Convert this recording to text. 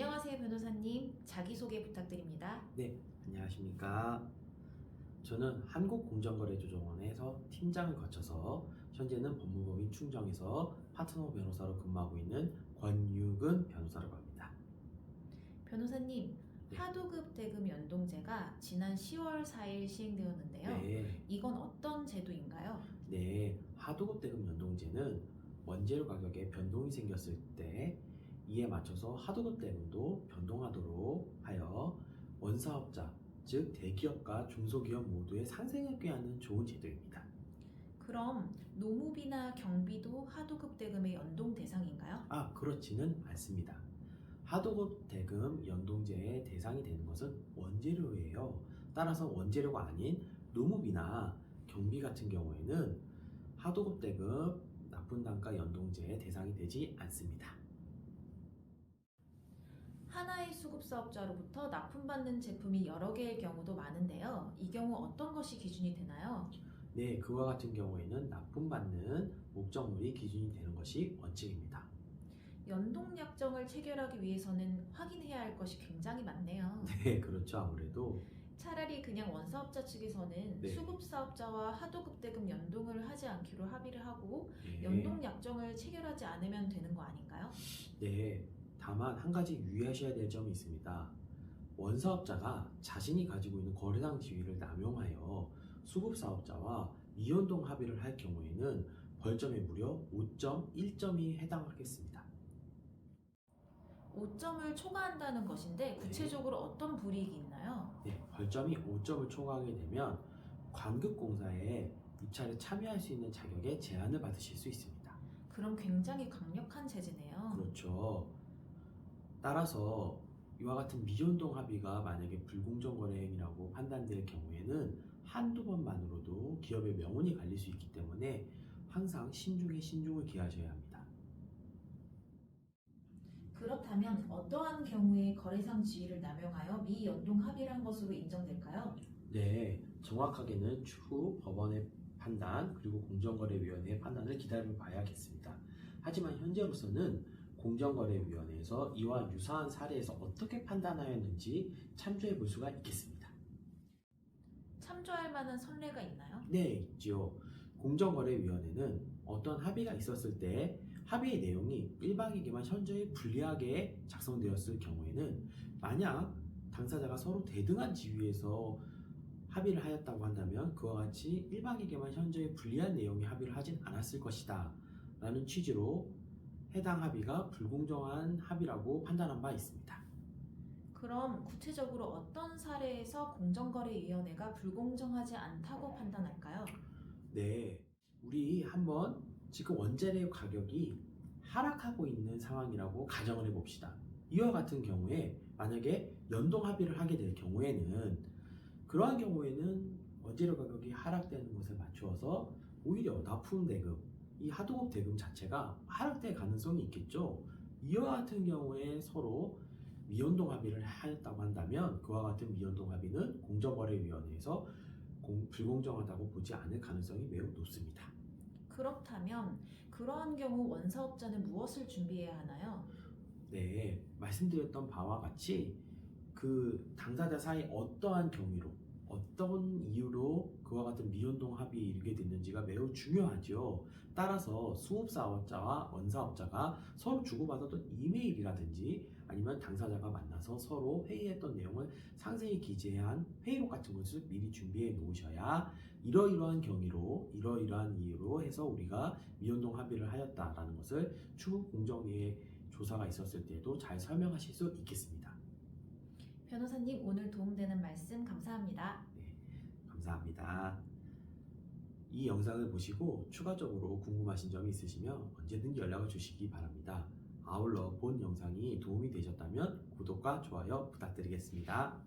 안녕하세요, 변호사님. 자기소개 부탁드립니다. 네, 안녕하십니까. 저는 한국공정거래조정원에서 팀장을 거쳐서 현재는 법무법인 충정에서 파트너 변호사로 근무하고 있는 권유근 변호사라고 합니다. 변호사님, 네. 하도급 대금 연동제가 지난 10월 4일 시행되었는데요. 네, 이건 어떤 제도인가요? 네, 하도급 대금 연동제는 원재료 가격에 변동이 생겼을 때 이에 맞춰서 하도급 대금도 변동하도록 하여 원사업자, 즉 대기업과 중소기업 모두의 상생을 꾀하는 좋은 제도입니다. 그럼 노무비나 경비도 하도급 대금의 연동 대상인가요? 그렇지는 않습니다. 하도급 대금 연동제의 대상이 되는 것은 원재료예요. 따라서 원재료가 아닌 노무비나 경비 같은 경우에는 하도급 대금 납품단가 연동제의 대상이 되지 않습니다. 하나의 수급사업자로부터 납품받는 제품이 여러 개일 경우도 많은데요. 이 경우 어떤 것이 기준이 되나요? 네, 그와 같은 경우에는 납품받는 목적물이 기준이 되는 것이 원칙입니다. 연동 약정을 체결하기 위해서는 확인해야 할 것이 굉장히 많네요. 네, 그렇죠. 아무래도 차라리 그냥 원사업자 측에서는 네. 수급사업자와 하도급 대금 연동을 하지 않기로 합의를 하고 네. 연동 약정을 체결하지 않으면 되는 거 아닌가요? 네, 다만 한 가지 유의하셔야 될 점이 있습니다. 원사업자가 자신이 가지고 있는 거래당 지위를 남용하여 수급사업자와 미연동 합의를 할 경우에는 벌점에 무려 5.1점이 해당하겠습니다. 5점을 초과한다는 것인데 구체적으로 어떤 불이익이 있나요? 네, 벌점이 5점을 초과하게 되면 관급공사에 입찰에 참여할 수 있는 자격에 제한을 받으실 수 있습니다. 그럼 굉장히 강력한 제재네요. 그렇죠. 따라서 이와 같은 미연동 합의가 만약에 불공정 거래 행위라고 판단될 경우에는 한두 번만으로도 기업의 명운이 갈릴 수 있기 때문에 항상 신중에 신중을 기하셔야 합니다. 그렇다면 어떠한 경우에 거래상 지위를 남용하여 미연동 합의를 한 것으로 인정될까요? 네, 정확하게는 추후 법원의 판단 그리고 공정거래위원회의 판단을 기다려봐야겠습니다. 하지만 현재로서는 공정거래위원회에서 이와 유사한 사례에서 어떻게 판단하였는지 참조해 볼 수가 있겠습니다. 참조할 만한 선례가 있나요? 네, 있지요. 공정거래위원회는 어떤 합의가 있었을 때 합의의 내용이 일방에게만 현저히 불리하게 작성되었을 경우에는 만약 당사자가 서로 대등한 지위에서 합의를 하였다고 한다면 그와 같이 일방에게만 현저히 불리한 내용의 합의를 하진 않았을 것이다 라는 취지로 해당 합의가 불공정한 합의라고 판단한 바 있습니다. 그럼 구체적으로 어떤 사례에서 공정거래위원회가 불공정하지 않다고 판단할까요? 네, 우리 한번 지금 원재료 가격이 하락하고 있는 상황이라고 가정을 해봅시다. 이와 같은 경우에 만약에 연동 합의를 하게 될 경우에는 그러한 경우에는 원재료 가격이 하락되는 것에 맞추어서 오히려 납품 대금, 이 하도급 대금 자체가 하락될 가능성이 있겠죠. 이와 같은 경우에 서로 미연동 합의를 하였다고 한다면 그와 같은 미연동 합의는 공정거래위원회에서 불공정하다고 보지 않을 가능성이 매우 높습니다. 그렇다면 그러한 경우 원사업자는 무엇을 준비해야 하나요? 네, 말씀드렸던 바와 같이 그 당사자 사이 어떠한 경위로 어떤 이유로 그와 같은 미연동 합의에 이르게 됐는지가 매우 중요하죠. 따라서 수급사업자와 원사업자가 서로 주고받았던 이메일이라든지 아니면 당사자가 만나서 서로 회의했던 내용을 상세히 기재한 회의록 같은 것을 미리 준비해 놓으셔야 이러이러한 경위로 이러이러한 이유로 해서 우리가 미연동 합의를 하였다라는 것을 추후 공정위의 조사가 있었을 때도 잘 설명하실 수 있겠습니다. 변호사님, 오늘 도움되는 말씀 감사합니다. 네, 감사합니다. 이 영상을 보시고 추가적으로 궁금하신 점이 있으시면 언제든지 연락을 주시기 바랍니다. 아울러 본 영상이 도움이 되셨다면 구독과 좋아요 부탁드리겠습니다.